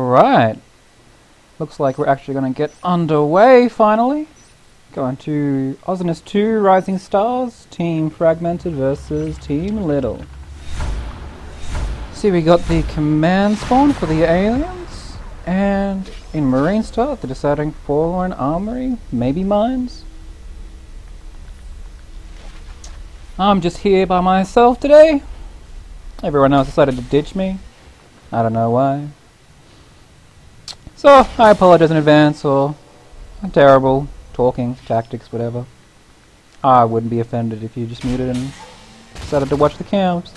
Alright, looks like we're actually going to get underway finally. Going to Osinus 2 Rising Stars, Team Fragmented versus Team Little. See, we got the command spawn for the aliens, and in Marine Star, the deciding Forlorn Armory, maybe mines. I'm just here by myself today. Everyone else decided to ditch me. I don't know why. So, I apologize in advance for terrible talking, tactics, whatever. I wouldn't be offended if you just muted and decided to watch the camps.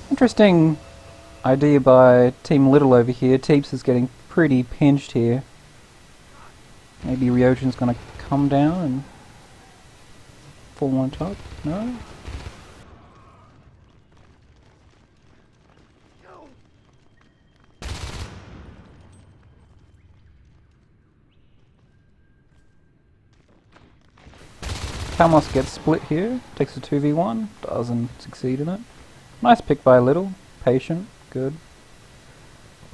Interesting idea by Team Little over here. Teeps is getting pretty pinched here. Maybe Ryojin's gonna come down and fall on top? No? Kalmos gets split here, takes a 2v1, doesn't succeed in it. Nice pick by Little, patient, good.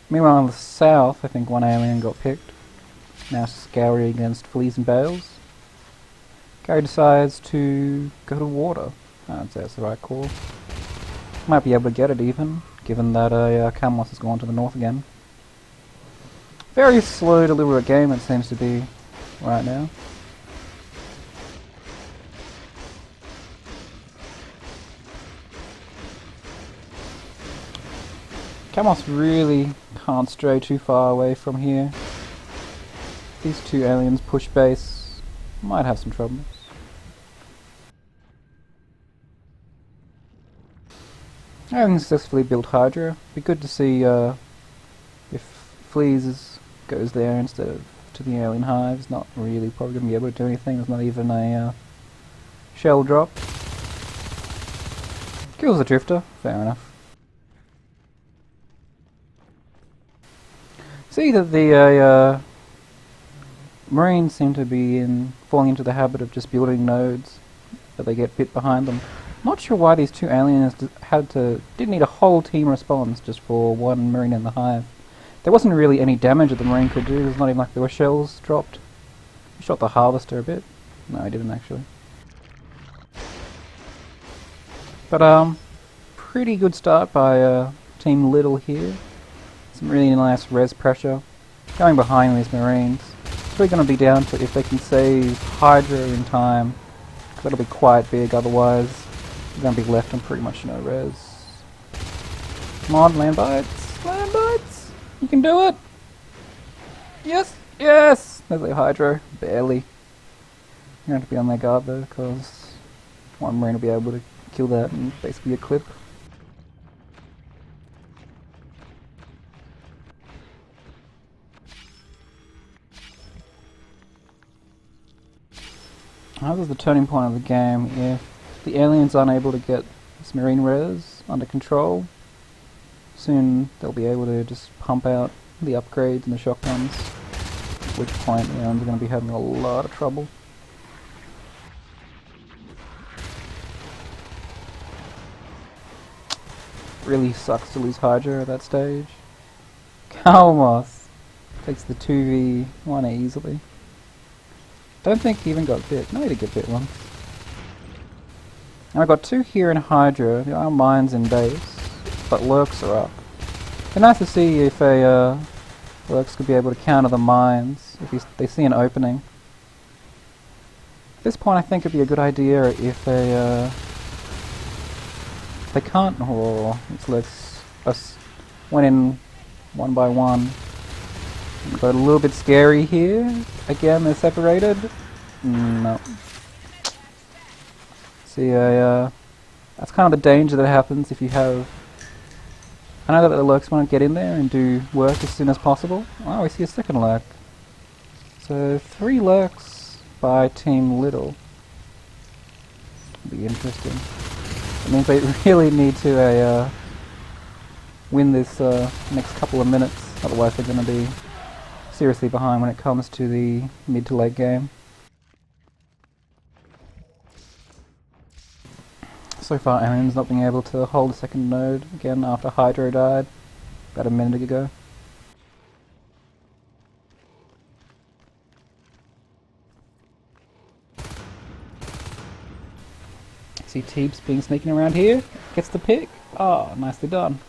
Meanwhile on the south, I think one alien got picked. Now scouring against fleas and bales. Gary decides to go to water. I'd say that's the right call. Might be able to get it even, given that Kalmos has gone to the north again. Very slow deliberate game it seems to be right now. Kalmos really can't stray too far away from here. These two aliens push base, might have some troubles. Having successfully built Hydra, be good to see if Fleas goes there instead of to the alien hives. Not really probably going to be able to do anything, there's not even a shell drop. Kills the Drifter, fair enough. See that the Marines seem to be falling into the habit of just building nodes that they get bit behind them. Not sure why these two aliens didn't need a whole team response just for one Marine in the hive. There wasn't really any damage that the Marine could do. It's not even like there were shells dropped. He shot the Harvester a bit. No, he didn't actually. But pretty good start by Team Little here. Some really nice res pressure. Going behind these Marines. It's really going to be down to if they can save Hydra in time. That'll be quite big, otherwise they're going to be left on pretty much no res. Come on, land bites! Land bites! You can do it! Yes! Yes! There's a Hydra. Barely. You're going to have to be on their guard though, because one Marine will be able to kill that in basically a clip. This is the turning point of the game. If the aliens aren't able to get this Marine res under control, soon they'll be able to just pump out the upgrades and the shotguns, at which point the aliens are going to be having a lot of trouble. Really sucks to lose Hydra at that stage. Kalmos takes the 2v1 easily. Don't think he even got bit. No, he did get bit once. Now I've got two here in Hydra. There are mines in base, but lurks are up. It'd be nice to see if a lurks could be able to counter the mines if they see an opening. At this point, I think it'd be a good idea if they can't. Oh, let's went in one by one. Got a little bit scary here. Again, they're separated. No. See, that's kind of the danger that happens if you have... I know that the lurks want to get in there and do work as soon as possible. Oh, we see a second lurk. So, 3 lurks by Team Little. It'll be interesting. It means they really need to win this next couple of minutes. Otherwise they're going to be seriously behind when it comes to the mid to late game. So far Alien's not being able to hold a second node again after Hydro died. about a minute ago. See Teebs being sneaking around here. Gets the pick. Oh, nicely done.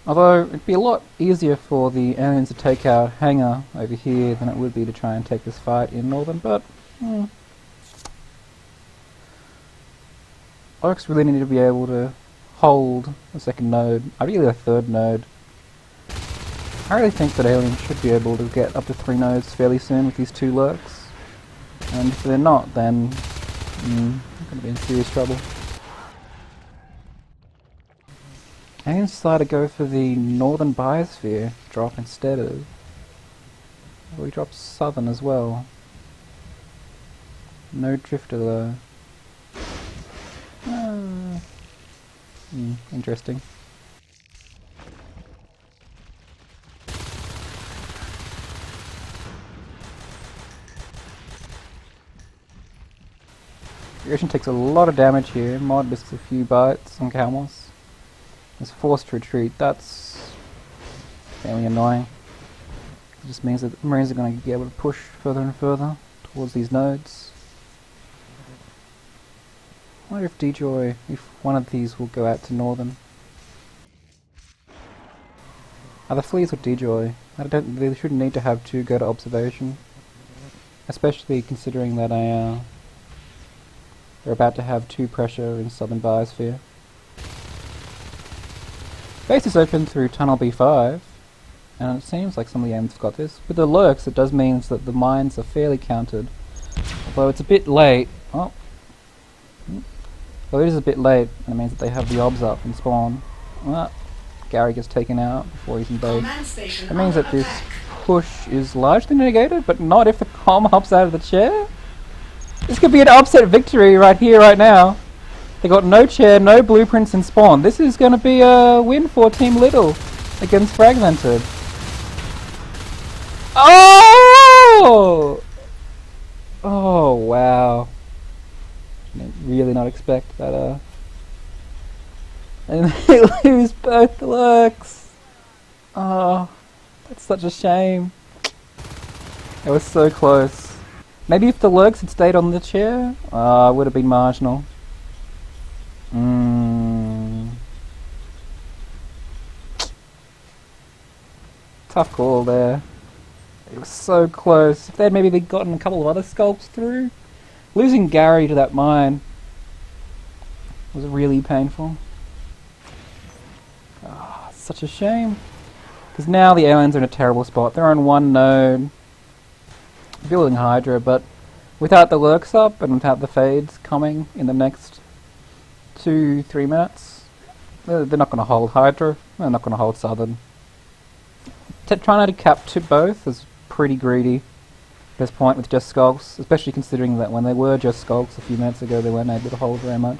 Although it'd be a lot easier for the aliens to take out Hangar over here than it would be to try and take this fight in Northern, but Orcs really need to be able to hold a second node, ideally a third node. I really think that aliens should be able to get up to 3 nodes fairly soon with these 2 lurks, and if they're not, then they're going to be in serious trouble. Aliens decided to go for the Northern Biosphere drop instead of... Well, we dropped Southern as well. No Drifter though. Interesting. Creation takes a lot of damage here. Mod misses a few bites on Calmos. Is forced to retreat. That's fairly annoying. It just means that the Marines are going to be able to push further and further towards these nodes. I wonder if D-Joy, if one of these will go out to Northern. Either Fleas or D-Joy. They shouldn't need to have 2 go to observation. Especially considering that they're about to have 2 pressure in Southern Biosphere. Base is open through Tunnel B5, and it seems like some of the aims have got this. With the lurks, it does mean that the mines are fairly countered. Although it's a bit late. Well, it is a bit late, and it means that they have the obs up and spawn. Well, Gary gets taken out before he's in base. It means that this push is largely negated, but not if the comm hops out of the chair. This could be an upset victory right here, right now. They got no chair, no blueprints, and spawn. This is going to be a win for Team Little against Fragmented. Oh! Oh, wow. I did really not expect that, and they lose both the lurks. Oh, that's such a shame. It was so close. Maybe if the lurks had stayed on the chair, it would have been marginal. Tough call there. It was so close. If they'd maybe gotten a couple of other sculpts through, losing Gary to that mine was really painful. Such a shame. Because now the aliens are in a terrible spot. They're on 1 node, building Hydra, but without the lurks up and without the fades coming in the next 2-3 minutes, they're not going to hold Hydra. They're not going to hold Southern. Trying to cap to both is pretty greedy at this point with just skulks, especially considering that when they were just skulks a few minutes ago, they weren't able to hold very much.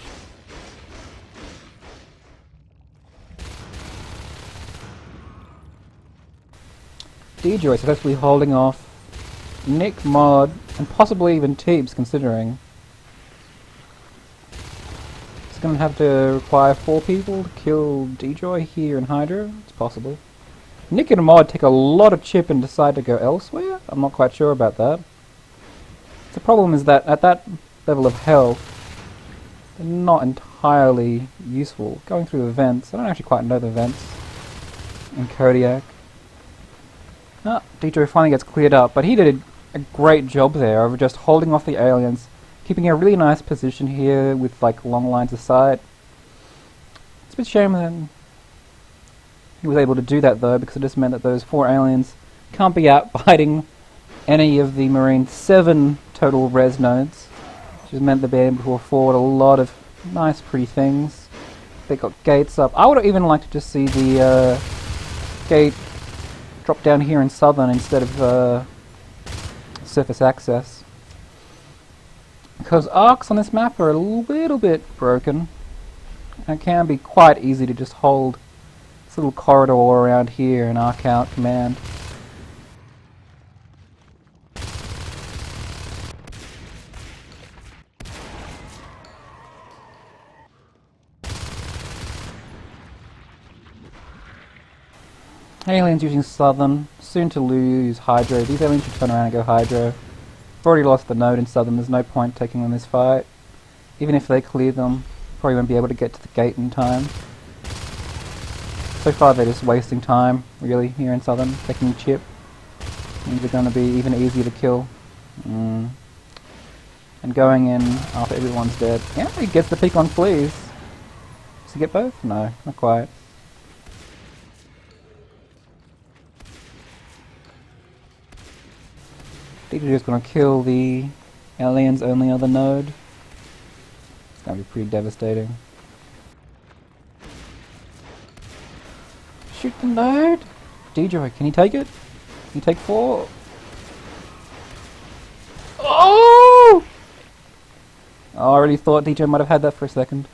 D-Joy successfully holding off Nick, Mod, and possibly even Teebs, considering. It's going to have to require 4 people to kill D-Joy here in Hydra. It's possible. Nick and Mod take a lot of chip and decide to go elsewhere? I'm not quite sure about that. The problem is that at that level of health, they're not entirely useful. Going through the vents, I don't actually quite know the vents in Kodiak. D-Joy finally gets cleared up, but he did a great job there of just holding off the aliens, keeping a really nice position here with like long lines of sight. It's a bit shame that he was able to do that though, because it just meant that those 4 aliens can't be out biting any of the Marines' 7 total res nodes, which has meant they've been able to afford a lot of nice pretty things. They got gates up. I would even like to just see the gate drop down here in Southern instead of surface access, because arcs on this map are a little bit broken, and it can be quite easy to just hold this little corridor around here and arc out command. Aliens using Southern, soon to lose Hydro. These aliens should turn around and go Hydro. We've already lost the node in Southern, there's no point taking on this fight. Even if they clear them, probably won't be able to get to the gate in time. So far they're just wasting time, really, here in Southern. Taking chip means they're going to be even easier to kill. And going in after everyone's dead. Yeah, he gets the pick on Fleas. Does he get both? No, not quite. DJ is going to kill the alien's only other node. It's going to be pretty devastating. Shoot the node! DJ, can he take it? Can he take 4? Oh! I already thought DJ might have had that for a second.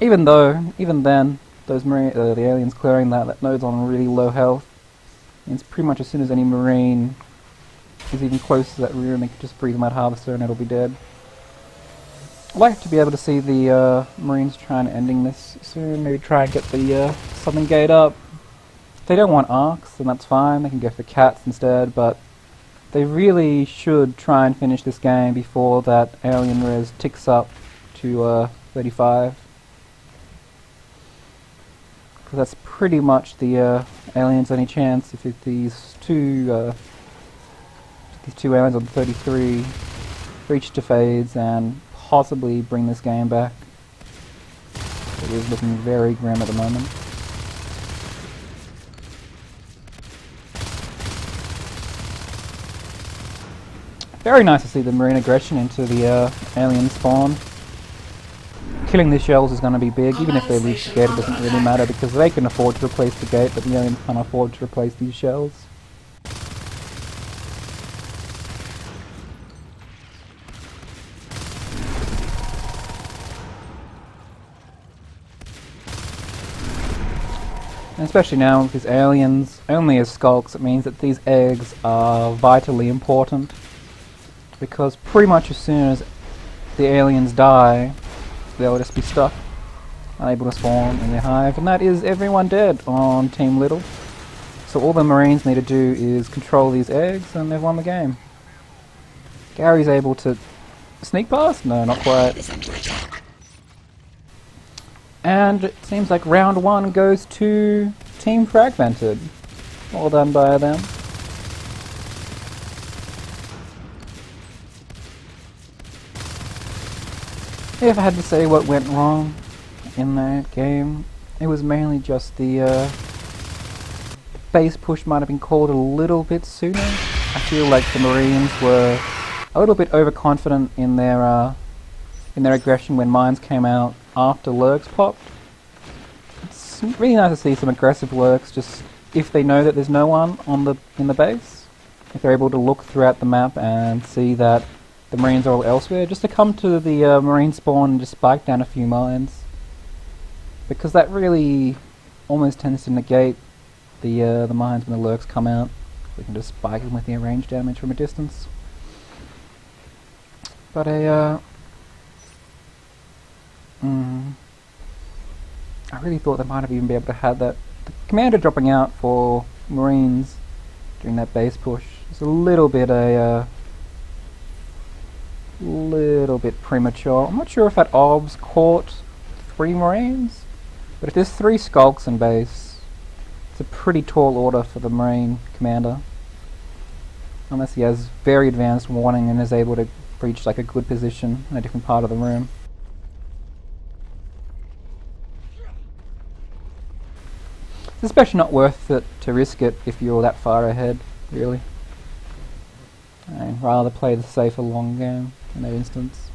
Even then, those the aliens clearing that node's on really low health. Means pretty much as soon as any Marine is even close to that room, they can just breathe Mud Harvester and it'll be dead. I'd like to be able to see the Marines try and ending this soon, maybe try and get the Southern Gate up. If they don't want arcs, then that's fine, they can go for cats instead, but they really should try and finish this game before that alien res ticks up to 35. Because that's pretty much the aliens' only chance if these two aliens on 33 reach to fades and possibly bring this game back. It is looking very grim at the moment. Very nice to see the Marine aggression into the alien spawn. Killing these shells is going to be big, even if they lose the gate it doesn't really matter because they can afford to replace the gate, but the aliens can't afford to replace these shells. And especially now with these aliens only as skulks, it means that these eggs are vitally important. Because pretty much as soon as the aliens die, they'll just be stuck, unable to spawn in their hive. And that is everyone dead on Team Little. So all the Marines need to do is control these eggs and they've won the game. Gary's able to sneak past? No, not quite. And it seems like round 1 goes to Team Fragmented. Well done by them. If I had to say what went wrong in that game, it was mainly just the base push might have been called a little bit sooner. I feel like the Marines were a little bit overconfident in their aggression when mines came out after lurks popped. It's really nice to see some aggressive lurks, just if they know that there's no one in the base, if they're able to look throughout the map and see that the Marines are all elsewhere, just to come to the Marine spawn and just spike down a few mines, because that really almost tends to negate the mines when the lurks come out. We can just spike them with the range damage from a distance. But I really thought they might have even been able to have that. The commander dropping out for Marines during that base push is a little bit premature. I'm not sure if that OBS caught 3 Marines, but if there's 3 skulks in base, it's a pretty tall order for the Marine commander. Unless he has very advanced warning and is able to reach like a good position in a different part of the room. It's especially not worth it to risk it if you're that far ahead, really. I'd rather play the safer long game in that instance.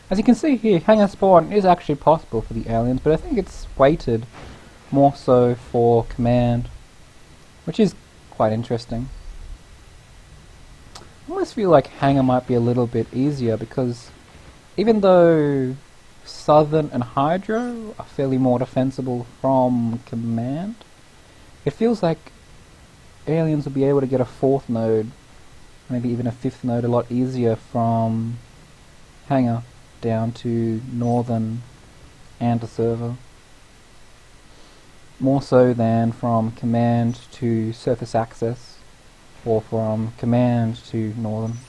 As you can see here, hangar spawn is actually possible for the aliens, but I think it's weighted more so for command, which is quite interesting. I almost feel like hangar might be a little bit easier because even though Southern and Hydro are fairly more defensible from command, It feels like aliens will be able to get a 4th node, maybe even a 5th node a lot easier from hangar down to northern and to server. More so than from command to surface access, or from command to northern.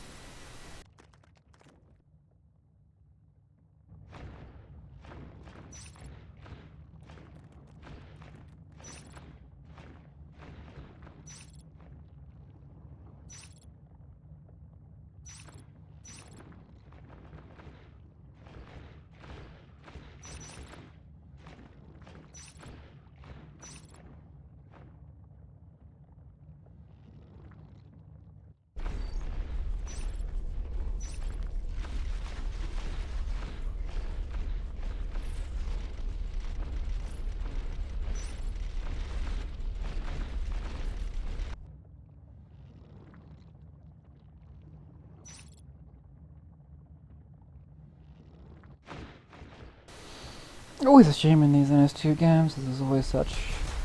Always a shame in these NS2 games, there's always such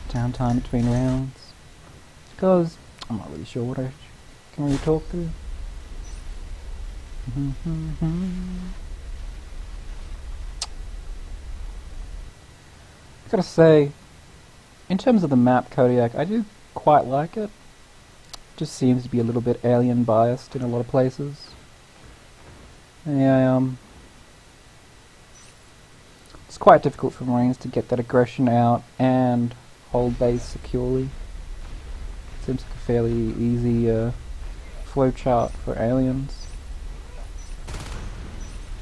downtime between rounds. Because I'm not really sure what I can really talk through. Gotta say, in terms of the map Kodiak, I do quite like it. Just seems to be a little bit alien biased in a lot of places. Yeah, it's quite difficult for Marines to get that aggression out and hold base securely. Seems like a fairly easy flowchart for aliens.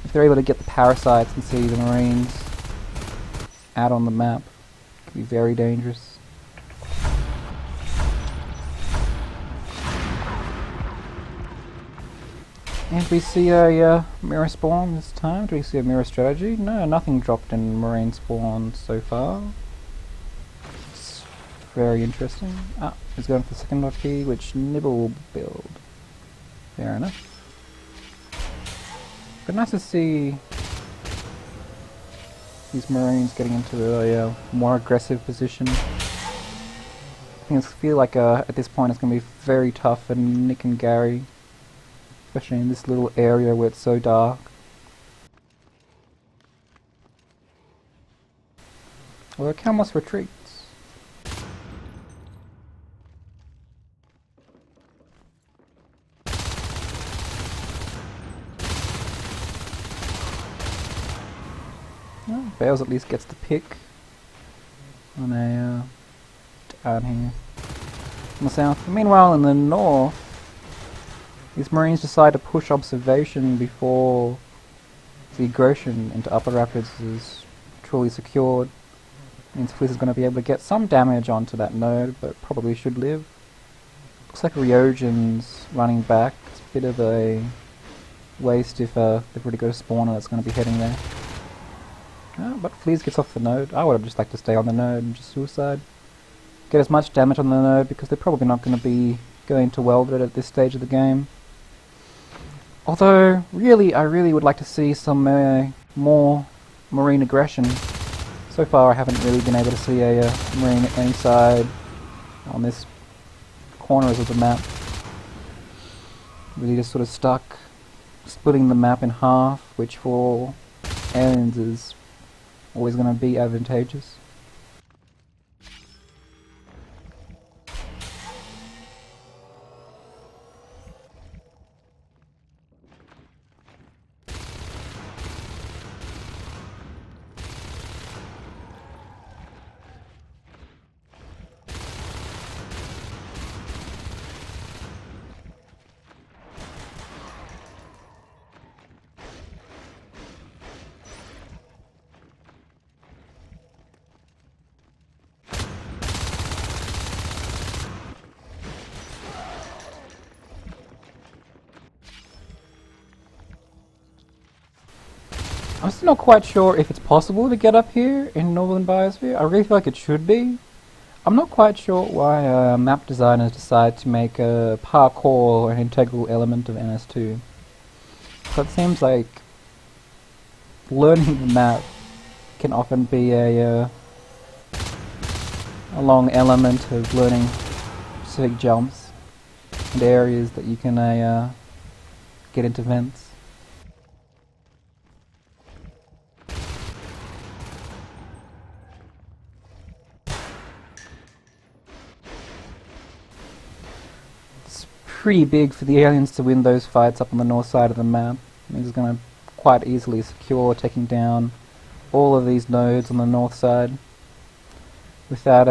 If they're able to get the parasites and see the Marines out on the map, it can be very dangerous. And we see a mirror spawn this time. Do we see a mirror strategy? No, nothing dropped in Marine spawn so far. It's very interesting. Ah, he's going for the second hotkey, which Nibble will build. Fair enough. But nice to see these Marines getting into a more aggressive position. I feel like at this point it's going to be very tough for Nick and Gary. Especially in this little area where it's so dark. Well, Camus retreats. Well, Bales at least gets the pick on a down here in the south. Meanwhile, in the north, these Marines decide to push observation before the aggression into Upper Rapids is truly secured. Means Fliss is going to be able to get some damage onto that node, but probably should live. Looks like Ryogen's running back. It's a bit of a waste if they've already got a spawner that's going to be heading there. But Fliss gets off the node. I would have just liked to stay on the node and just suicide. Get as much damage on the node because they're probably not going to be going to weld it at this stage of the game. Although, I really would like to see some more Marine aggression. So far I haven't really been able to see a Marine at any side on this corners of the map. Really just sort of stuck splitting the map in half, which for aliens is always going to be advantageous. I'm still not quite sure if it's possible to get up here in Northern Biosphere. I really feel like it should be. I'm not quite sure why map designers decide to make parkour an integral element of NS2. So it seems like learning the map can often be a long element of learning specific jumps and areas that you can get into vents. Pretty big for the aliens to win those fights up on the north side of the map. He's going to quite easily secure taking down all of these nodes on the north side without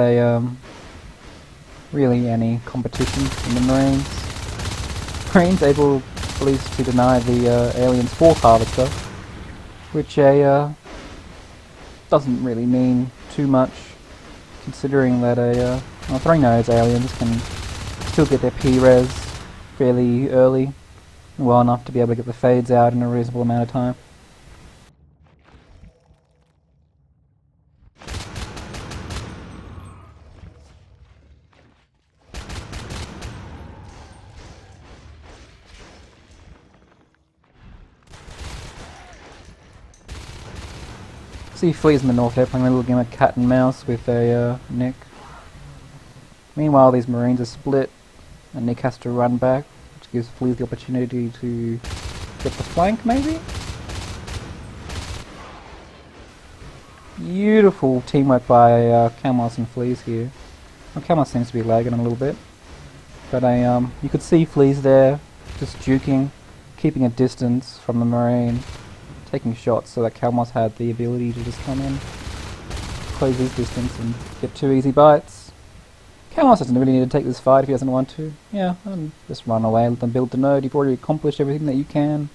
really any competition from the Marines. Marines able at least to deny the aliens' fourth harvester, which doesn't really mean too much, considering that three nodes aliens can still get their P-res fairly early, well enough to be able to get the fades out in a reasonable amount of time. See Flea's in the north there playing a little game of cat and mouse with Nick. Meanwhile these Marines are split and Nick has to run back, which gives Flea the opportunity to get the flank, maybe? Beautiful teamwork by Camos and Fleas here. Well, Camos seems to be lagging a little bit, but you could see Fleas there, just juking, keeping a distance from the Marine, taking shots so that Camos had the ability to just come in, close his distance and get 2 easy bites. Camos doesn't really need to take this fight if he doesn't want to. Yeah, just run away, let them build the node. You've already accomplished everything that you can.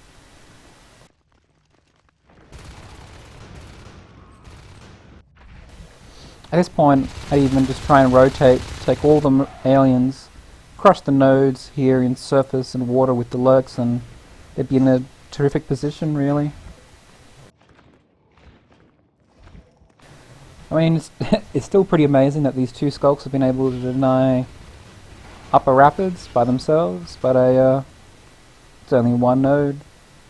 At this point, I'd even just try and rotate, take all the aliens, crush the nodes here in surface and water with the lurks, and they'd be in a terrific position, really. I mean, it's still pretty amazing that these two skulks have been able to deny upper rapids by themselves, but it's only one node.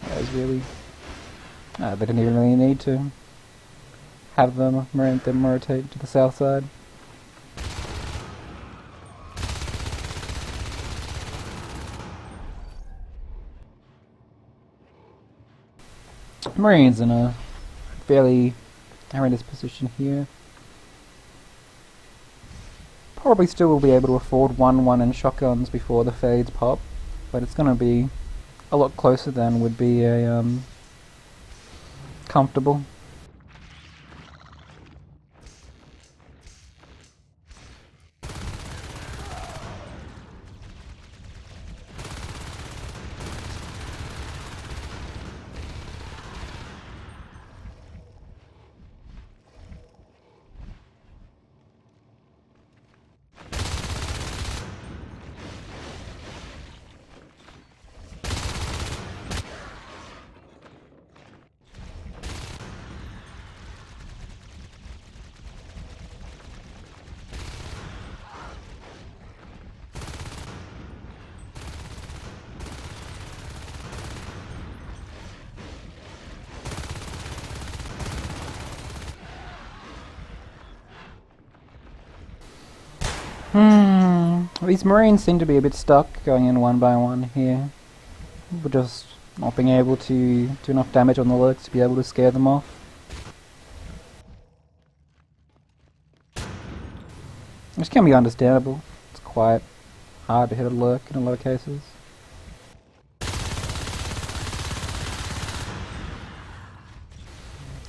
That was really... they didn't even really need to have them rotate to the south side. Marines in a fairly horrendous position here. Probably still will be able to afford 1-1 and shotguns before the fades pop, but it's going to be a lot closer than would be a comfortable. These Marines seem to be a bit stuck going in one by one here. We're just not being able to do enough damage on the lurks to be able to scare them off. Which can be understandable. It's quite hard to hit a lurk in a lot of cases.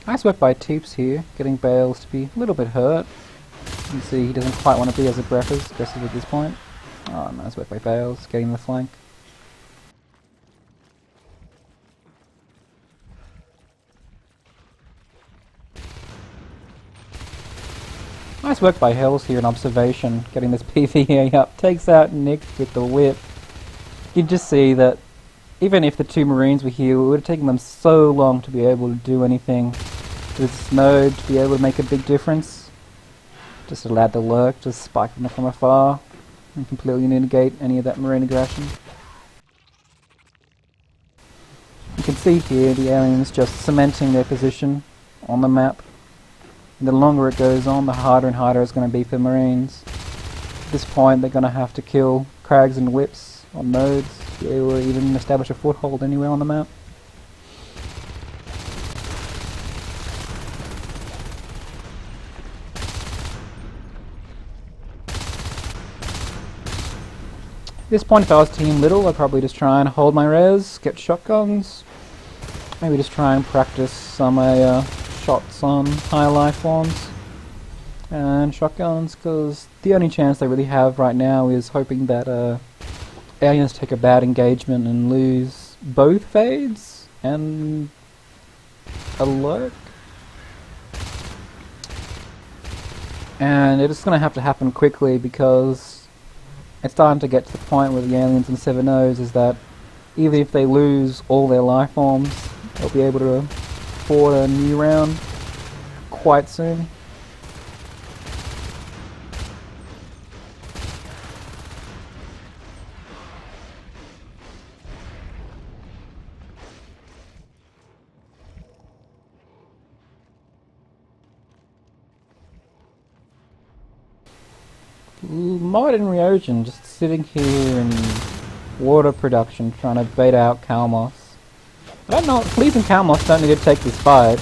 Nice work by Teeps here, getting Bales to be a little bit hurt. You can see he doesn't quite want to be as aggressive at this point. Oh, nice work by Bales, getting the flank. Nice work by Hells here in observation, getting this PvE up. Takes out Nick with the whip. You just see that even if the two Marines were here, it would have taken them so long to be able to do anything with this node, to be able to make a big difference. Just allowed the lurk, just spike them from afar and completely negate any of that Marine aggression. You can see here the aliens just cementing their position on the map. The longer it goes on, the harder and harder it's going to be for Marines. At this point, they're going to have to kill crags and whips on nodes to be able to even establish a foothold anywhere on the map. At this point, if I was Team Little, I'd probably just try and hold my res, get shotguns, maybe just try and practice some shots on high life forms and shotguns, because the only chance they really have right now is hoping that aliens take a bad engagement and lose both fades and a lurk. And it's going to have to happen quickly, because it's starting to get to the point where the aliens and 7-0s is that even if they lose all their life forms, they'll be able to afford a new round quite soon. Mod and Ryogen just sitting here in water production trying to bait out Kalmos. I don't know, Fleet and Kalmos don't need to take this fight,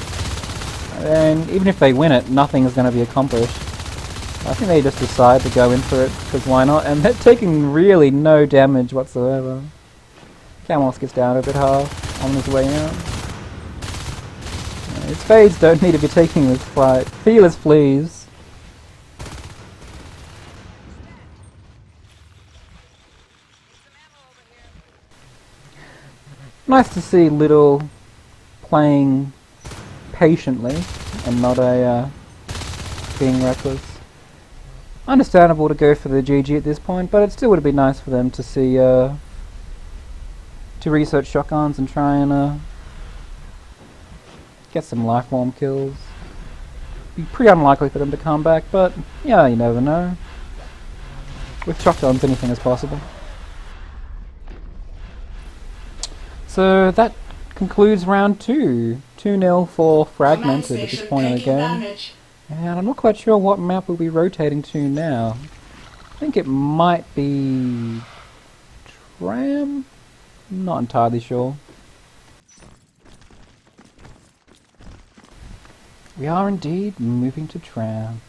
and even if they win it, nothing is going to be accomplished. I think they just decide to go in for it, because why not, and they're taking really no damage whatsoever. Kalmos gets down a bit hard on his way out. His fades don't need to be taking this fight. Fearless please. Nice to see Little playing patiently and not being reckless. Understandable to go for the GG at this point, but it still would have been nice for them to see to research shotguns and try and get some lifelorm kills. Be pretty unlikely for them to come back, but yeah, you never know. With shotguns, anything is possible. So that concludes round 2. 2-0 for Fragmented at this point in the game. And I'm not quite sure what map we'll be rotating to now. I think it might be Tram? Not entirely sure. We are indeed moving to Tram.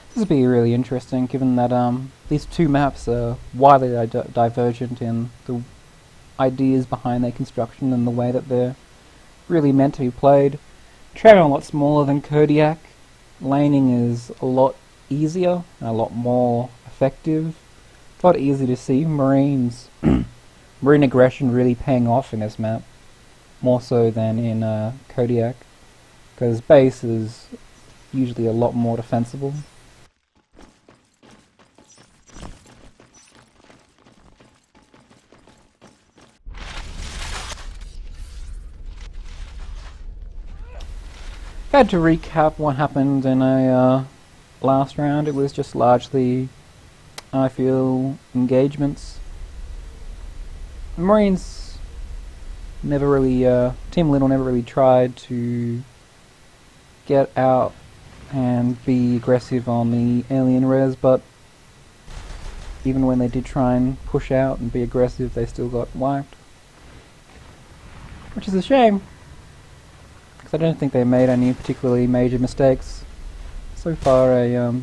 This will be really interesting, given that these two maps are widely divergent in the ideas behind their construction and the way that they're really meant to be played. Tram a lot smaller than Kodiak. Laning is a lot easier and a lot more effective. It's a lot easier to see Marines, Marine aggression really paying off in this map, more so than in Kodiak, because base is usually a lot more defensible. If I had to recap what happened in a last round, it was just largely, I feel, engagements. Marines never really, Team Little never really tried to get out and be aggressive on the alien res, but even when they did try and push out and be aggressive, they still got wiped. Which is a shame, because I don't think they made any particularly major mistakes. So far, yeah.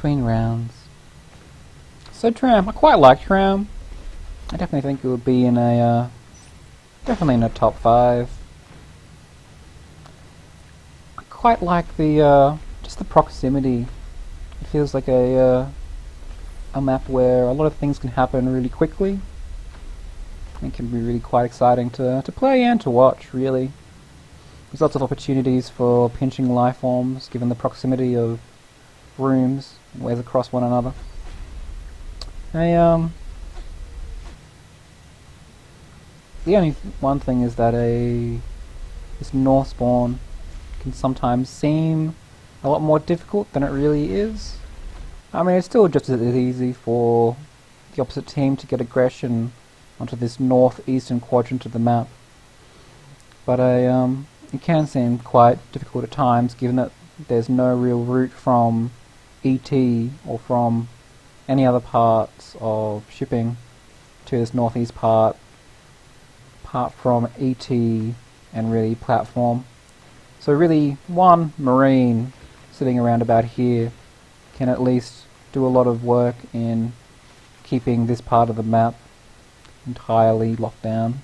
between rounds. So Tram, I quite like Tram. I definitely think it would be in a definitely in a top 5. I quite like the just the proximity. It feels like a map where a lot of things can happen really quickly. It can be really quite exciting to play and to watch, really. There's lots of opportunities for pinching life forms given the proximity of rooms and ways across one another. The only one thing is that this north spawn can sometimes seem a lot more difficult than it really is. I mean, it's still just as easy for the opposite team to get aggression onto this northeastern quadrant of the map, but it can seem quite difficult at times given that there's no real route from ET or from any other parts of shipping to this northeast part, apart from ET and really platform. So really one marine sitting around about here can at least do a lot of work in keeping this part of the map entirely locked down,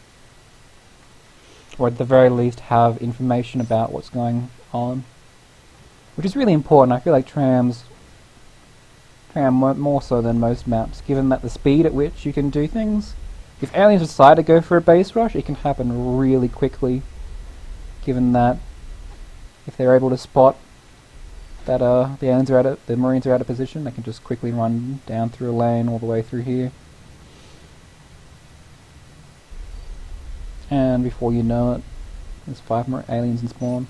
or at the very least have information about what's going on, which is really important. I feel like Tram more so than most maps, given that the speed at which you can do things. If aliens decide to go for a base rush, it can happen really quickly, given that if they're able to spot that the marines are out of position, they can just quickly run down through a lane all the way through here. And before you know it, there's 5 more aliens in spawn.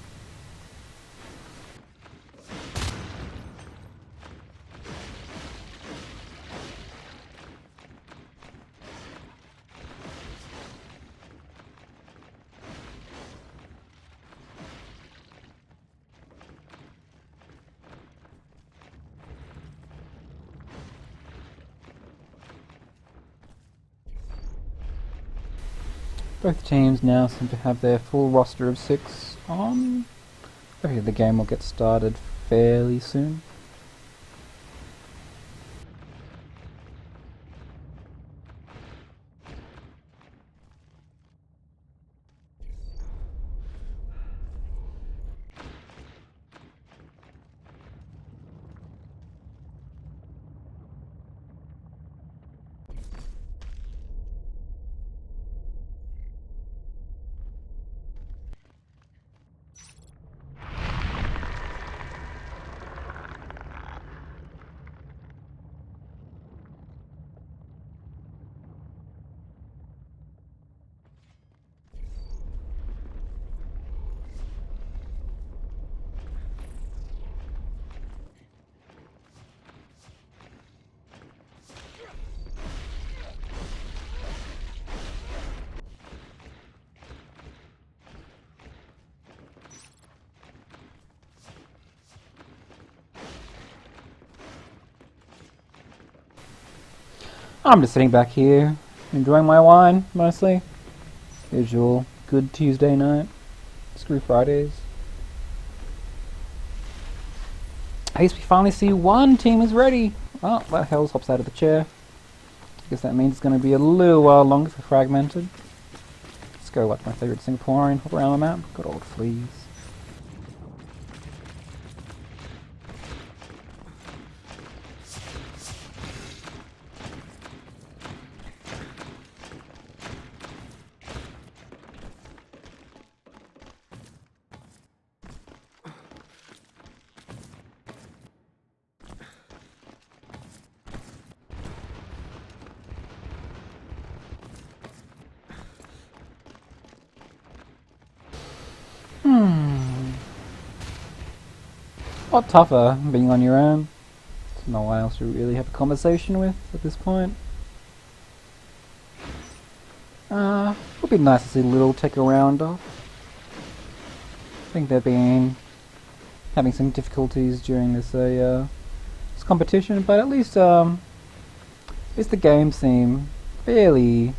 Both teams now seem to have their full roster of 6 on. I think the game will get started fairly soon. I'm just sitting back here, enjoying my wine, mostly. Usual good Tuesday night. Screw Fridays. At least we finally see one team is ready. Oh, that Hells hops out of the chair. I guess that means it's going to be a little while longer for Fragmented. Let's go watch my favourite Singaporean hop around the map. Good old fleas. A lot tougher being on your own. There's no one else to really have a conversation with at this point. It would be nice to see Little take a round off. I think they've been having some difficulties during this competition, but at least the games seem fairly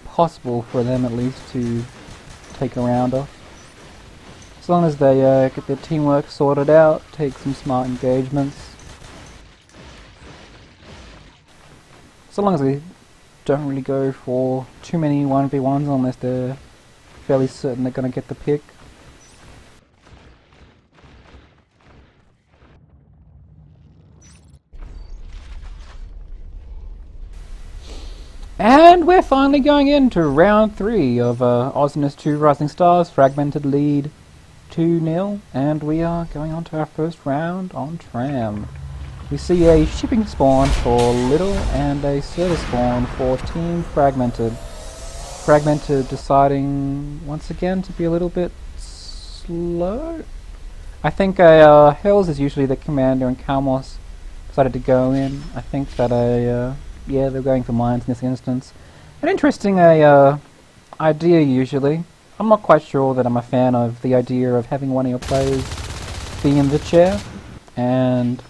possible for them at least to take a round off. As long as they get their teamwork sorted out, take some smart engagements. So long as they don't really go for too many 1v1s unless they're fairly certain they're going to get the pick. And we're finally going into round 3 of Ozinus 2 Rising Stars. Fragmented lead 2-0, and we are going on to our first round on Tram. We see a shipping spawn for Little and a service spawn for Team Fragmented. Fragmented deciding once again to be a little bit slow. I think Hells is usually the commander, and Kalmos decided to go in. I think that yeah, they're going for mines in this instance. An interesting idea usually. I'm not quite sure that I'm a fan of the idea of having one of your players be in the chair and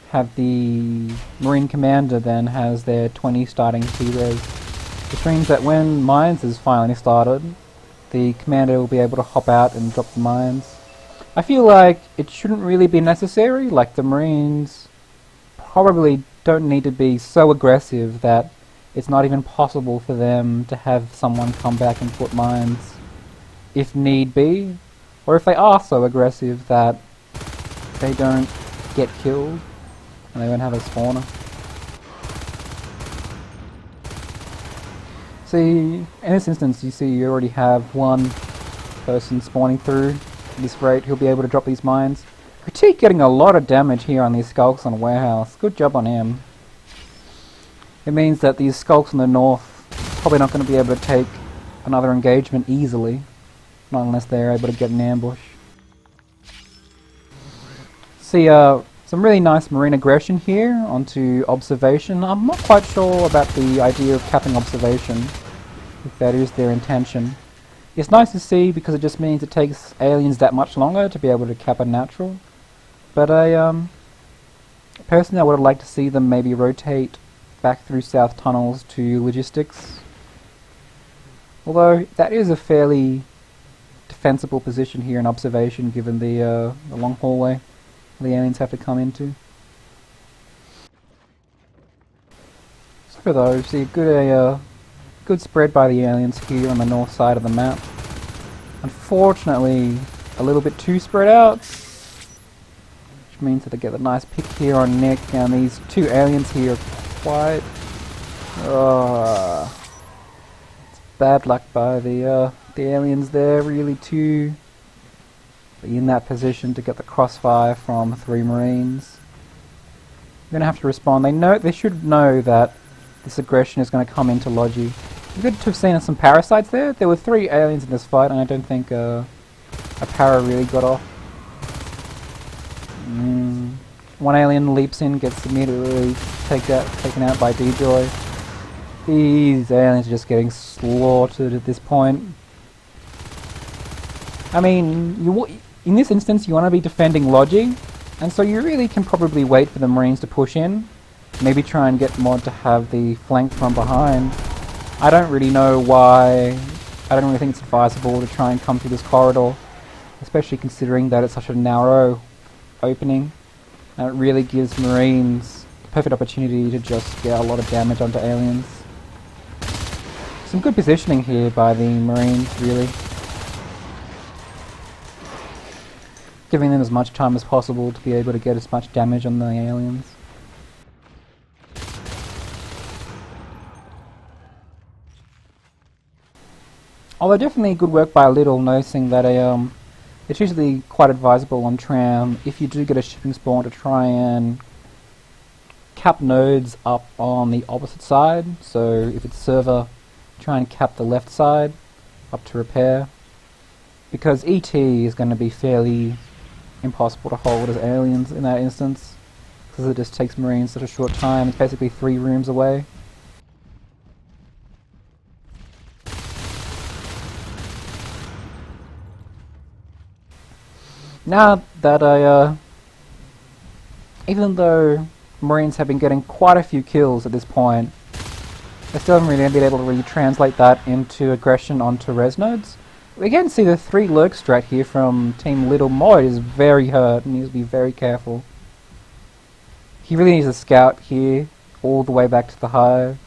have the Marine Commander then has their 20 starting T-res. Which means that when mines is finally started, the Commander will be able to hop out and drop the mines. I feel like it shouldn't really be necessary, like the Marines probably don't need to be so aggressive that it's not even possible for them to have someone come back and put mines if need be, or if they are so aggressive that they don't get killed and they won't have a spawner. See, in this instance you see you already have one person spawning through. At this rate he'll be able to drop these mines. Critique getting a lot of damage here on these skulks on Warehouse. Good job on him. It means that these skulks in the north probably not going to be able to take another engagement easily. Not unless they're able to get an ambush. See, some really nice marine aggression here onto observation. I'm not quite sure about the idea of capping observation, if that is their intention. It's nice to see because it just means it takes aliens that much longer to be able to cap a natural. But personally I would have liked to see them maybe rotate back through south tunnels to logistics. Although that is a fairly defensible position here in observation given the long hallway the aliens have to come into. So for those, see a good spread by the aliens here on the north side of the map. Unfortunately, a little bit too spread out, which means that they get a nice pick here on Nick, and these two aliens here are quite... it's bad luck by the aliens there, really to be in that position to get the crossfire from 3 Marines. You're gonna have to respond. They should know that this aggression is going to come into Logi. It's good to have seen some parasites there. There were 3 aliens in this fight, and I don't think a para really got off. One alien leaps in, gets immediately taken out by D-Joy. These aliens are just getting slaughtered at this point. I mean, in this instance you want to be defending Logi, and so you really can probably wait for the Marines to push in. Maybe try and get Mod to have the flank from behind. I don't really know why. I don't really think it's advisable to try and come through this corridor, especially considering that it's such a narrow opening, and it really gives Marines the perfect opportunity to just get a lot of damage onto aliens. Some good positioning here by the Marines, really. Giving them as much time as possible to be able to get as much damage on the aliens. Although definitely good work by Little, noticing that it's usually quite advisable on Tram if you do get a shipping spawn to try and cap nodes up on the opposite side. So if it's server, try and cap the left side up to repair, because ET is going to be fairly impossible to hold as aliens in that instance, because it just takes Marines such a short time. It's basically 3 rooms away. Now that even though Marines have been getting quite a few kills at this point, they still haven't really been able to really translate that into aggression onto res nodes. We again see the 3 lurk strat here from Team Little. Mod is very hurt and needs to be very careful. He really needs a scout here, all the way back to the hive.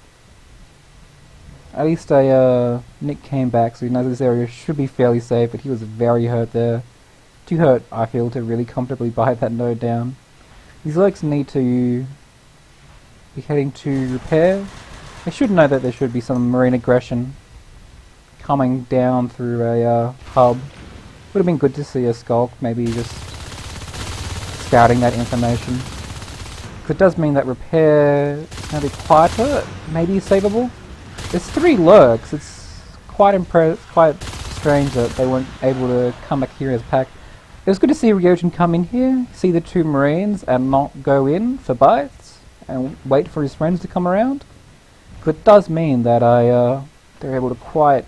At least Nick came back, so he knows this area should be fairly safe, but he was very hurt there. Too hurt, I feel, to really comfortably bite that node down. These lurks need to be heading to repair. They should know that there should be some marine aggression coming down through a hub. Would have been good to see a skulk, maybe just scouting that information. Because it does mean that repair is going to be quite hurt, maybe savable. There's 3 lurks. It's quite strange that they weren't able to come back here as a pack. It was good to see Ryojin come in here, see the 2 marines, and not go in for bites, and wait for his friends to come around. Because it does mean that they're able to quite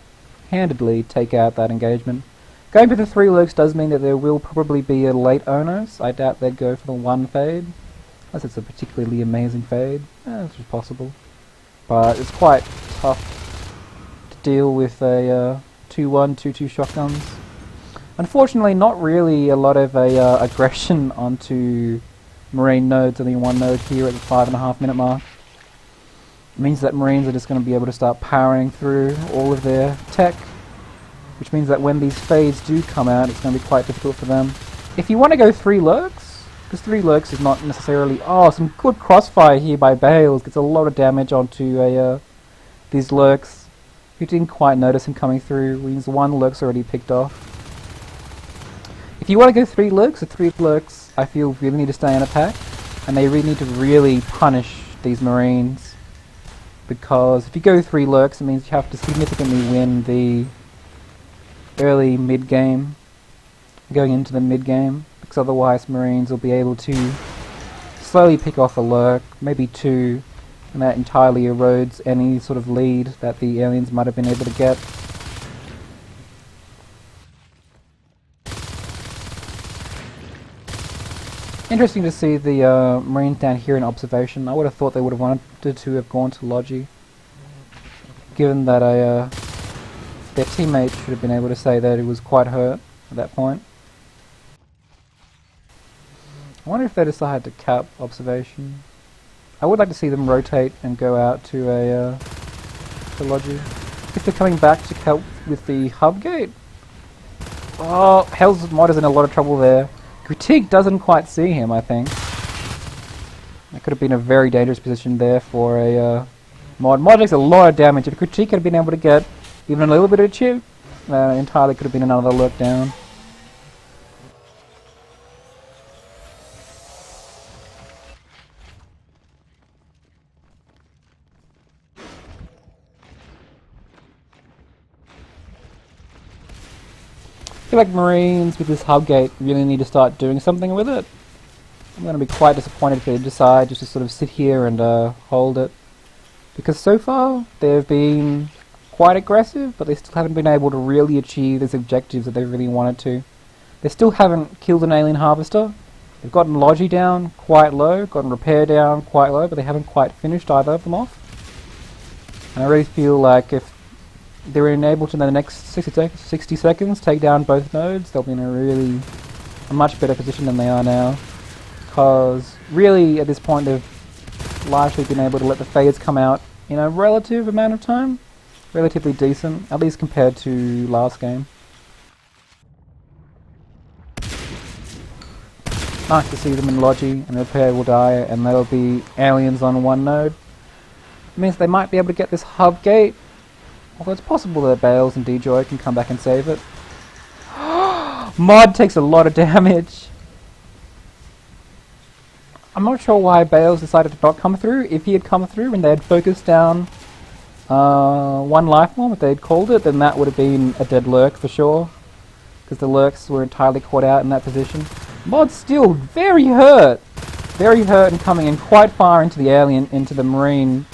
handedly take out that engagement. Going for the 3 lurks does mean that there will probably be a late Onos. I doubt they'd go for the 1 fade, unless it's a particularly amazing fade. It's just possible. But it's quite tough to deal with a 2-1, 2-2 shotguns. Unfortunately, not really a lot of aggression onto marine nodes. Only 1 node here at the 5.5 minute mark. It means that marines are just going to be able to start powering through all of their tech, which means that when these fades do come out, it's going to be quite difficult for them. If you want to go 3 lurks, because 3 lurks is not necessarily... Oh, some good crossfire here by Bales. Gets a lot of damage onto these lurks. You didn't quite notice him coming through. Means 1 lurk's already picked off. If you want to go 3 lurks, the 3 lurks I feel really need to stay in a pack, and they really need to really punish these marines. Because if you go 3 lurks, it means you have to significantly win the early mid-game, going into the mid-game, because otherwise marines will be able to slowly pick off a lurk, maybe 2, and that entirely erodes any sort of lead that the aliens might have been able to get. Interesting to see the marines down here in observation. I would have thought they would have wanted to have gone to Logi, given that their teammate should have been able to say that it was quite hurt at that point. I wonder if they decided to cap observation. I would like to see them rotate and go out to Logi. If they're coming back to help with the hub gate. Oh, Hell's Mod is in a lot of trouble there. Critique doesn't quite see him, I think. That could have been a very dangerous position there for a Mod. Mod takes a lot of damage. If Critique had been able to get even a little bit of a chip, entirely could have been another lurk down. I feel like Marines with this hub gate really need to start doing something with it. I'm going to be quite disappointed if they decide just to sort of sit here and hold it. Because so far they've been quite aggressive, but they still haven't been able to really achieve these objectives that they really wanted to. They still haven't killed an alien harvester. They've gotten Logi down quite low, gotten Repair down quite low, but they haven't quite finished either of them off. And I really feel like if they're able to in the next 60 seconds take down both nodes, they'll be in a much better position than they are now. Because really at this point they've largely been able to let the fades come out in a relative amount of time. Relatively decent, at least compared to last game. Nice to see them in Logi, and Repair will die, and there'll be aliens on 1 node. It means they might be able to get this hub gate. Although it's possible that Bales and D-Joy can come back and save it. Mod takes a lot of damage. I'm not sure why Bales decided to not come through. If he had come through and they had focused down 1 life bomb, if they had called it, then that would have been a dead lurk for sure. Because the lurks were entirely caught out in that position. Mod's still very hurt. Very hurt and coming in quite far into the marine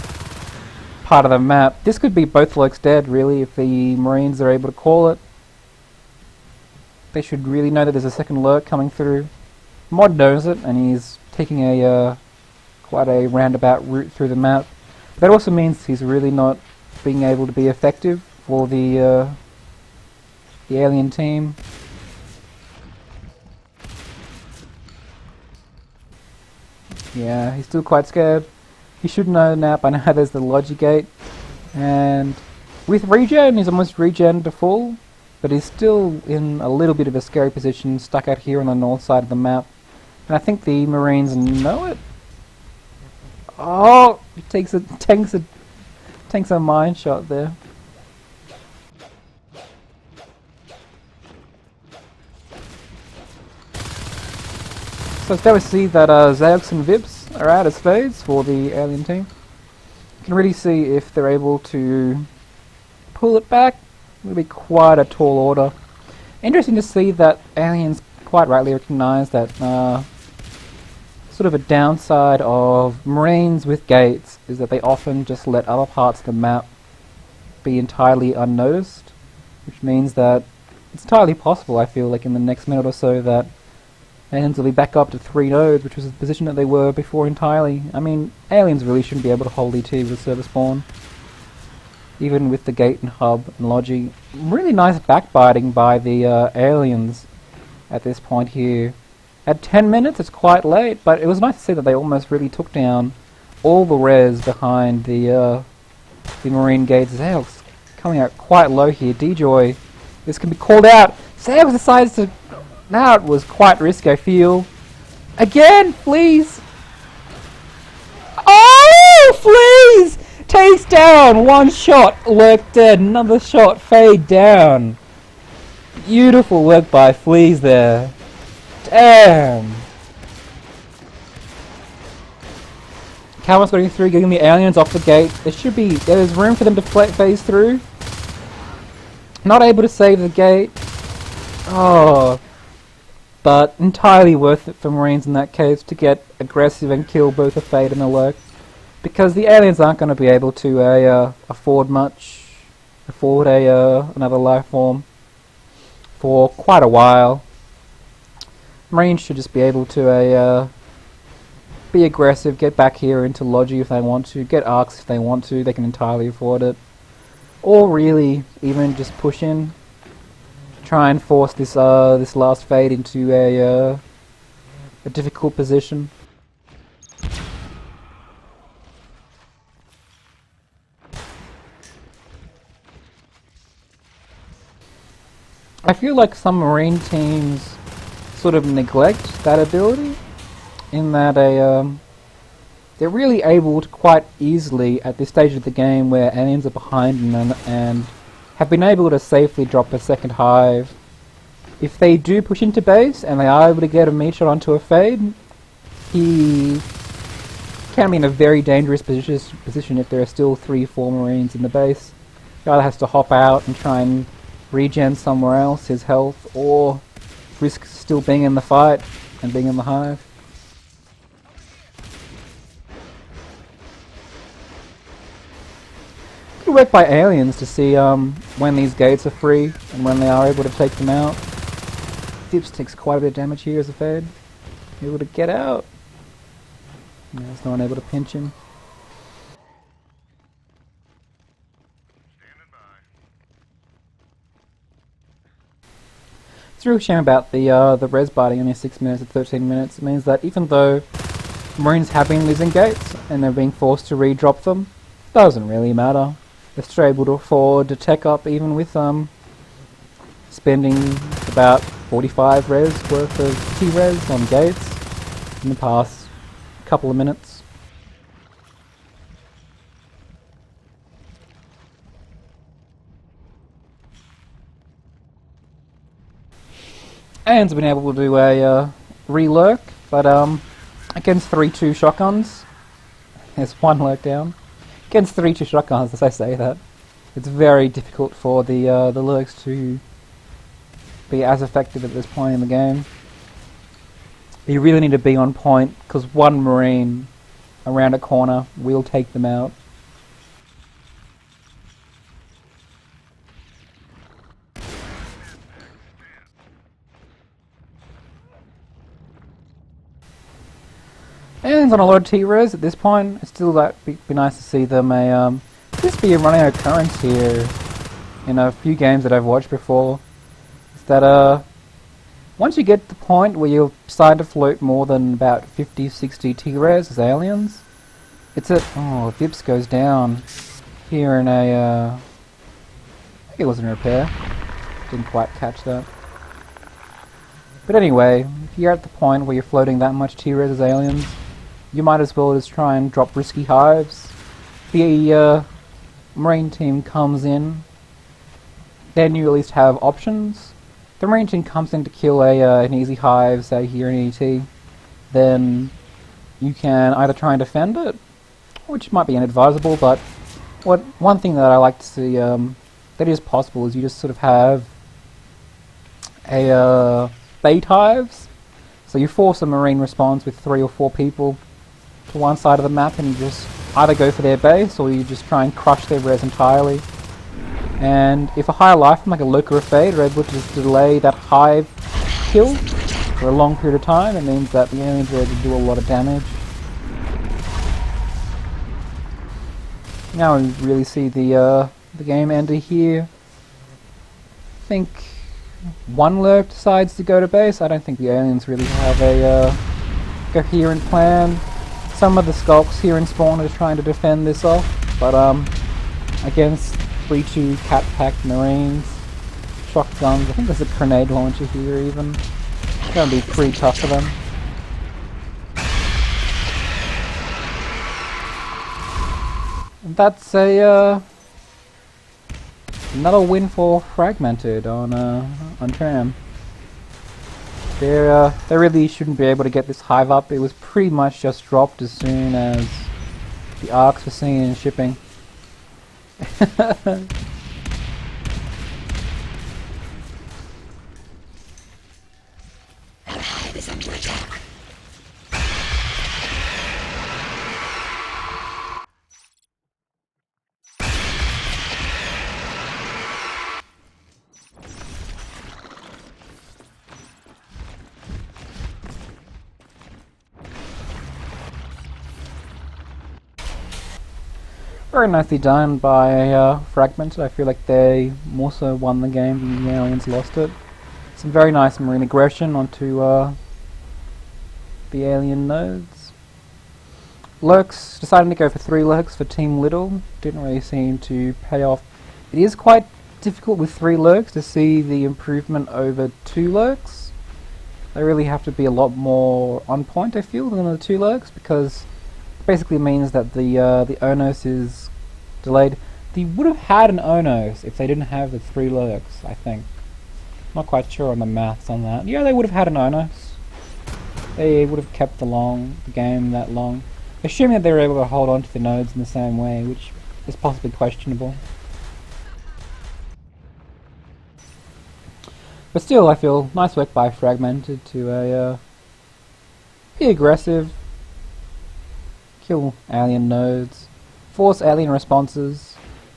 part of the map. This could be both lurks dead, really, if the marines are able to call it. They should really know that there's a second lurk coming through. Mod knows it, and he's taking quite a roundabout route through the map. That also means he's really not being able to be effective for the the alien team. Yeah, he's still quite scared. He should know now by now there's the Logi gate. And with regen, he's almost regen to full. But he's still in a little bit of a scary position, stuck out here on the north side of the map. And I think the Marines know it. Oh! He tanks a mine shot there. So it's good to see that Zaux and Vips are out as fades for the alien team. You can really see if they're able to pull it back. It'll be quite a tall order. Interesting to see that aliens quite rightly recognise that sort of a downside of Marines with gates is that they often just let other parts of the map be entirely unnoticed, which means that it's entirely possible, I feel like, in the next minute or so that aliens will be back up to 3 nodes, which was the position that they were before entirely. I mean, aliens really shouldn't be able to hold ET with a server spawn, even with the gate and hub and logi. Really nice backbiting by the aliens at this point here. At 10 minutes, it's quite late, but it was nice to see that they almost really took down all the res behind the Marine gates. Zaux coming out quite low here. D-Joy, this can be called out. Zaux decides to... Now it was quite risky, I feel. Again, please! Oh, please! Takes down, one shot, lurk dead, another shot, fade down. Beautiful work by Fleas there. Damn! Calvin's getting through, getting the aliens off the gate. There's room for them to phase through. Not able to save the gate. Oh. But entirely worth it for Marines in that case to get aggressive and kill both a Fade and a Lurk. Because the aliens aren't going to be able to afford another life form for quite a while. Marines should just be able to be aggressive, get back here into Logi if they want to, get Arcs if they want to, they can entirely afford it. Or really, even just push in. Try and force this last Fade into a difficult position. I feel like some Marine teams sort of neglect that ability, in that they're really able to quite easily, at this stage of the game where aliens are behind them and have been able to safely drop a second hive. If they do push into base and they are able to get a meat shot onto a Fade, he can be in a very dangerous position if there are still 3-4 Marines in the base. He either has to hop out and try and regen somewhere else his health, or risk still being in the fight and being in the hive. Good work by aliens to see when these gates are free and when they are able to take them out. Dips takes quite a bit of damage here as a Fade. Able to get out. There's no one able to pinch him. It's a real shame about the res biting only 6 minutes to 13 minutes. It means that even though Marines have been losing gates and they're being forced to re-drop them, doesn't really matter. They're still able to afford to tech up even with spending about 45 res worth of T-res on gates in the past couple of minutes. And have been able to do a re-lurk, but against 3-2 shotguns, there's one lurk down. Against 3-2 shotguns, as I say that, it's very difficult for the lurks to be as effective at this point in the game. You really need to be on point, because one Marine around a corner will take them out. And on a lot of T-res at this point. It's still be nice to see them just be a running occurrence here in a few games that I've watched before. that once you get to the point where you're starting to float more than about 50-60 T-res as aliens, it's at... oh, Vips goes down here in a... I think it was in repair. Didn't quite catch that. But anyway, if you're at the point where you're floating that much T-res as aliens, you might as well just try and drop risky hives. The Marine team comes in, then you at least have options. The Marine team comes in to kill an easy hive, say here in ET, then you can either try and defend it, which might be inadvisable, but one thing that I like to see that is possible is you just sort of have a bait hives. So you force a Marine response with 3 or 4 people to one side of the map and you just either go for their base or you just try and crush their res entirely. And if a higher life from like a Lurker or Fade are able to just delay that hive kill for a long period of time, it means that the aliens are able to do a lot of damage. Now we really see the game ender here. I think one Lurk decides to go to base. I don't think the aliens really have a coherent plan. Some of the skulks here in spawn are trying to defend this off, but against 3-2 cat-packed Marines, shotguns, I think there's a grenade launcher here even. It's going to be pretty tough for them. And that's a another win for Fragmented on Tram. They really shouldn't be able to get this hive up. It was pretty much just dropped as soon as the arcs were seen in shipping. Very nicely done by Fragmented. I feel like they more so won the game than the aliens lost it. Some very nice Marine aggression onto the alien nodes. Lurks, deciding to go for 3 Lurks for Team Little, didn't really seem to pay off. It is quite difficult with 3 Lurks to see the improvement over 2 Lurks. They really have to be a lot more on point, I feel, than the 2 Lurks, because basically means that the Onos is delayed. They would have had an Onos if they didn't have the 3 Lurks, I think. Not quite sure on the maths on that. Yeah, they would have had an Onos. They would have kept the game that long. Assuming that they were able to hold on to the nodes in the same way, which is possibly questionable. But still, I feel nice work by Fragmented to be aggressive, kill alien nodes, force alien responses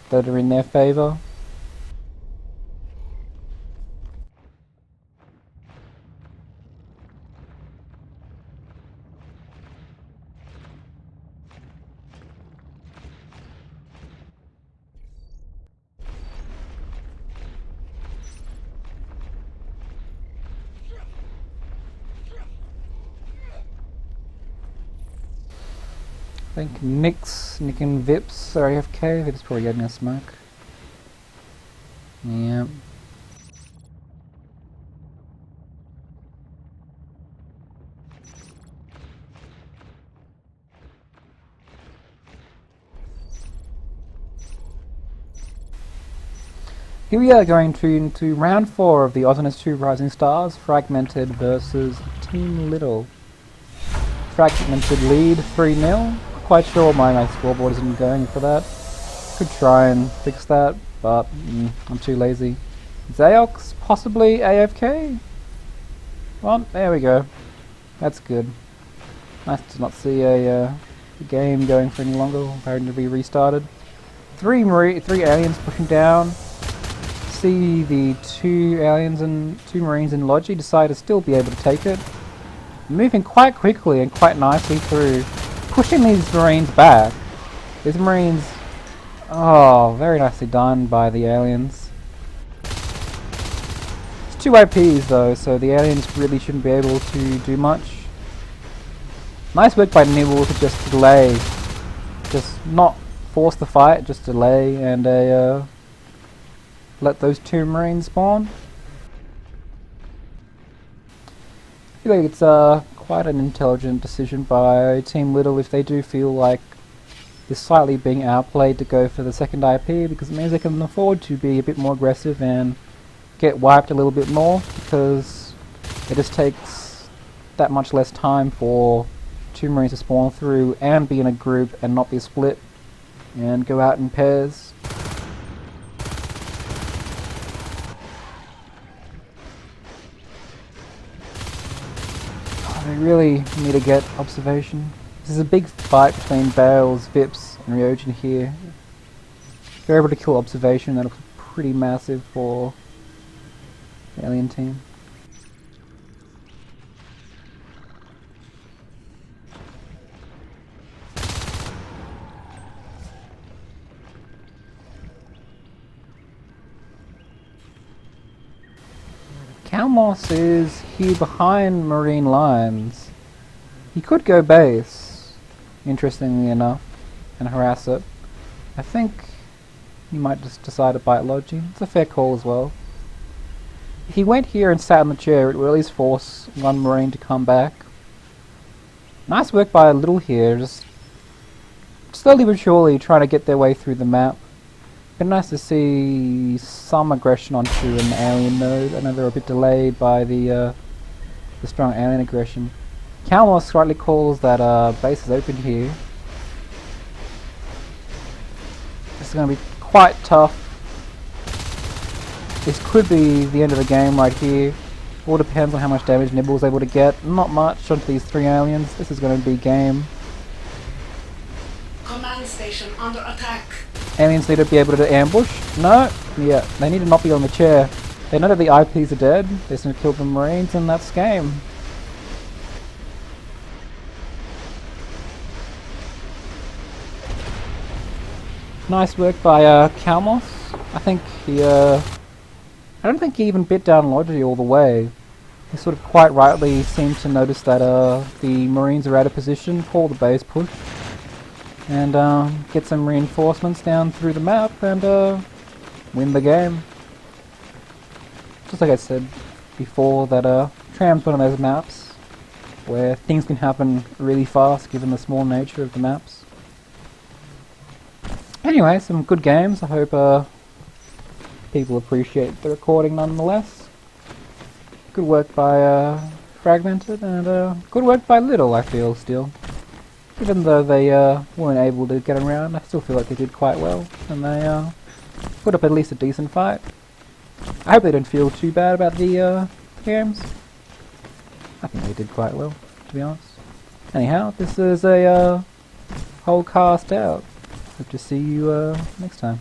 that are in their favor. I think Nick and Vips are AFK. Vips probably getting a smoke. Yeah. Here we are going into round 4 of the Ozonis 2 Rising Stars, Fragmented versus Team Little. Fragmented lead 3-0. Quite sure my scoreboard isn't going for that. Could try and fix that, but I'm too lazy. Zaox possibly AFK? Well, there we go. That's good. Nice to not see a game going for any longer, having to be restarted. 3 aliens pushing down. See the 2 aliens and 2 Marines in Logi decide to still be able to take it. Moving quite quickly and quite nicely through, pushing these Marines back. These Marines, oh, very nicely done by the aliens. It's 2 IPs though, so the aliens really shouldn't be able to do much. Nice work by Nibble to just delay. Just not force the fight, just delay and let those 2 Marines spawn. I feel like it's quite an intelligent decision by Team Little if they do feel like they're slightly being outplayed to go for the second IP, because it means they can afford to be a bit more aggressive and get wiped a little bit more, because it just takes that much less time for 2 Marines to spawn through and be in a group and not be split and go out in pairs. Oh, they really need to get observation. This is a big fight between Bales, Vips and Ryojin here. If they're able to kill observation, that'll be pretty massive for the alien team. Kalmos is here behind Marine lines. He could go base, interestingly enough, and harass it. I think he might just decide to bite Logi. It's a fair call as well. If he went here and sat in the chair, it would at least force 1 Marine to come back. Nice work by Little here, just slowly but surely trying to get their way through the map. Been nice to see some aggression onto an alien node. I know they're a bit delayed by the strong alien aggression. Kalmos slightly calls that base is open here. This is going to be quite tough. This could be the end of the game right here. All depends on how much damage Nibble is able to get. Not much onto these 3 aliens. This is going to be game. Command station under attack. Aliens need to be able to ambush. No, yeah, they need to not be on the chair. They know that the IPs are dead. They just need to kill the Marines, and that's game. Nice work by Kalmos. I think he I don't think he even bit down Logi all the way. He sort of quite rightly seemed to notice that the Marines are out of position, call the base push, and get some reinforcements down through the map and win the game. Just like I said before, that Tram's one of those maps where things can happen really fast given the small nature of the maps. Anyway, some good games. I hope people appreciate the recording nonetheless. Good work by Fragmented, and good work by Little, I feel, still. Even though they weren't able to get around, I still feel like they did quite well, and they put up at least a decent fight. I hope they don't feel too bad about the games. I think they did quite well, to be honest. Anyhow, this is a whole cast out. Hope to see you next time.